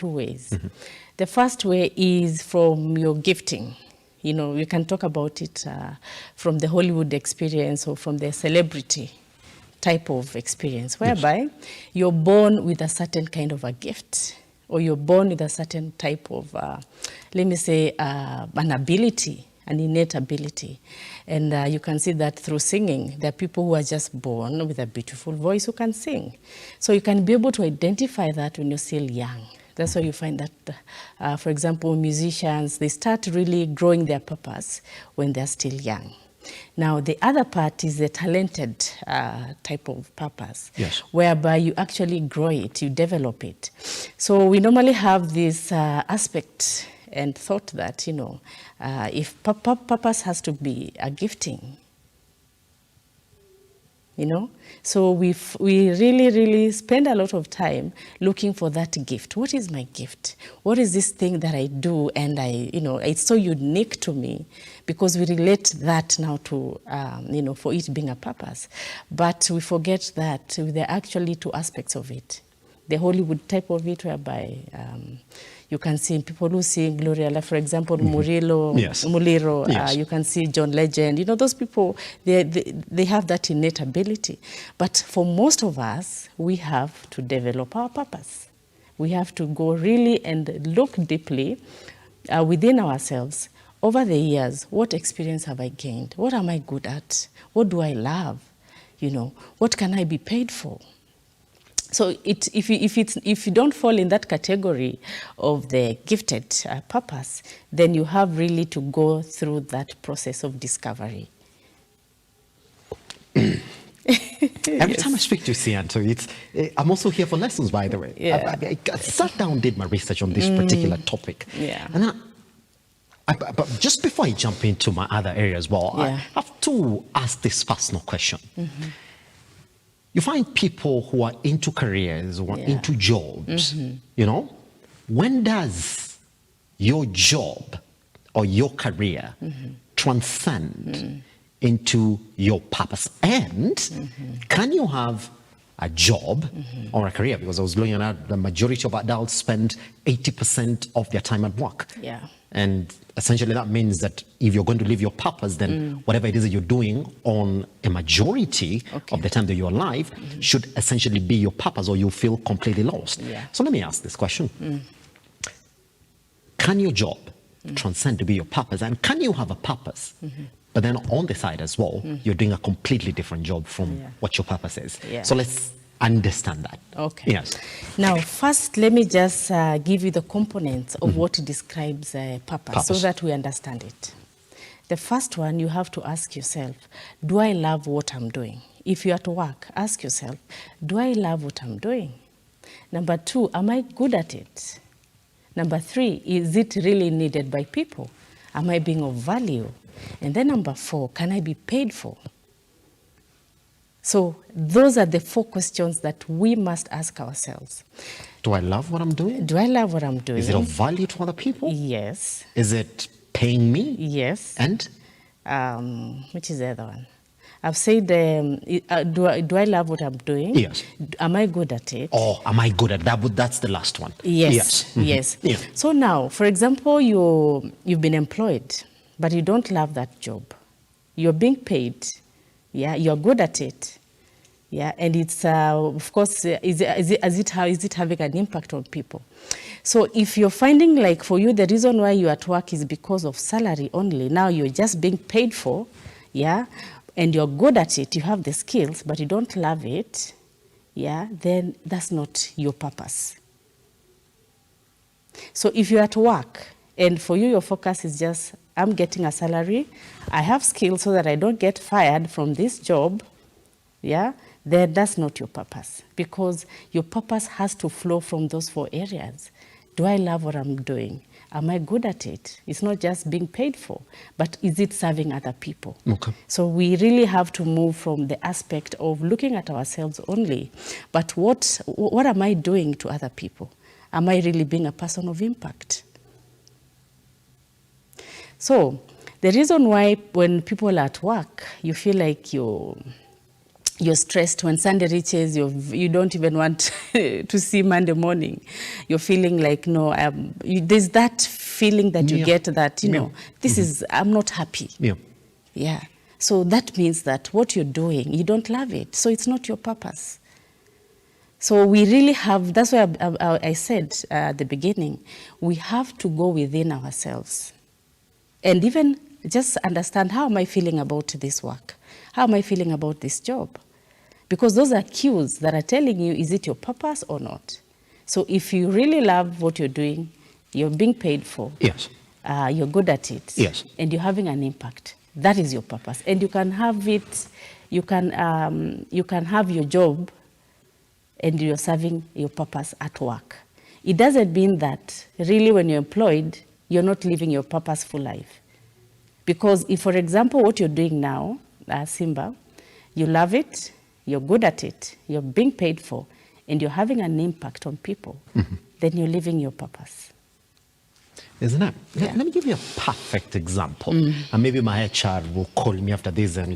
two ways. The first way is from your gifting. You know, you can talk about it from the Hollywood experience or from the celebrity type of experience, whereby you're born with a certain kind of a gift, or you're born with a certain type of, let me say, an ability, an innate ability. And you can see that through singing. There are people who are just born with a beautiful voice who can sing. So you can be able to identify that when you're still young. That's why you find that, for example, musicians, they start really growing their purpose when they're still young. Now, the other part is the talented type of purpose, whereby you actually grow it, you develop it. So we normally have this aspect and thought that, you know, if purpose has to be a gifting, you know, so we really spend a lot of time looking for that gift. What is my gift? What is this thing that I do? And you know, it's so unique to me, because we relate that now to, you know, for it being a purpose. But we forget that there are actually two aspects of it. The Hollywood type of it, whereby you can see people who sing Gloria, like for example, Muliro, you can see John Legend. You know, those people, they have that innate ability. But for most of us, we have to develop our purpose. We have to go really and look deeply within ourselves. Over the years, what experience have I gained? What am I good at? What do I love? You know, what can I be paid for? So if you don't fall in that category of the gifted purpose, then you have really to go through that process of discovery. Every time I speak to Sianto, I'm also here for lessons, by the way. I sat down, did my research on this particular topic. And but just before I jump into my other area as well, I have to ask this personal question. You find people who are into careers or into jobs, you know, when does your job or your career transcend into your purpose? And can you have a job or a career? Because I was looking at the majority of adults spend 80% of their time at work. And essentially that means that if you're going to live your purpose, then whatever it is that you're doing on a majority of the time that you're alive should essentially be your purpose, or you'll feel completely lost. So let me ask this question. Can your job transcend to be your purpose? And can you have a purpose, but then on the side as well, you're doing a completely different job from what your purpose is? So let's understand that. Now, first, let me just give you the components of what describes purpose so that we understand it. The first one, you have to ask yourself, do I love what I'm doing? If you're at work, ask yourself, do I love what I'm doing? Number two, am I good at it? Number three, is it really needed by people? Am I being of value? And then number four, can I be paid for? So those are the four questions that we must ask ourselves. Do I love what I'm doing? Do I love what I'm doing? Is it of value to other people? Yes. Is it paying me? Yes. And? Which is the other one? I've said, do I love what I'm doing? Yes. Am I good at it? Oh, am I good at that? But that's the last one. Yes. Yes. So now, for example, you've been employed, but you don't love that job. You're being paid. You're good at it. And it's, of course, is it having an impact on people? So if you're finding like for you, the reason why you're at work is because of salary only, now you're just being paid for, and you're good at it, you have the skills, but you don't love it, then that's not your purpose. So if you're at work, and for you, your focus is just, I'm getting a salary, I have skills so that I don't get fired from this job, then that's not your purpose, because your purpose has to flow from those four areas. Do I love what I'm doing? Am I good at it? It's not just being paid for, but is it serving other people? So we really have to move from the aspect of looking at ourselves only, but what am I doing to other people? Am I really being a person of impact? So the reason why when people are at work, you feel like you're you're stressed when Sunday reaches. You don't even want to see Monday morning. You're feeling like, no, there's that feeling that you get that, you know, this is, I'm not happy. Yeah. So that means that what you're doing, you don't love it. So it's not your purpose. So we really have, that's why I said at the beginning, we have to go within ourselves and even just understand, how am I feeling about this work? How am I feeling about this job? Because those are cues that are telling you, is it your purpose or not? So if you really love what you're doing, you're being paid for, yes, you're good at it, yes, and you're having an impact, that is your purpose. And you can have it, you can have your job and you're serving your purpose at work. It doesn't mean that really when you're employed, you're not living your purposeful life. Because if, for example, what you're doing now, Simba, you love it, you're good at it, you're being paid for, and you're having an impact on people, then you're living your purpose. Isn't it? Yeah. Let me give you a perfect example. And maybe my HR will call me after this and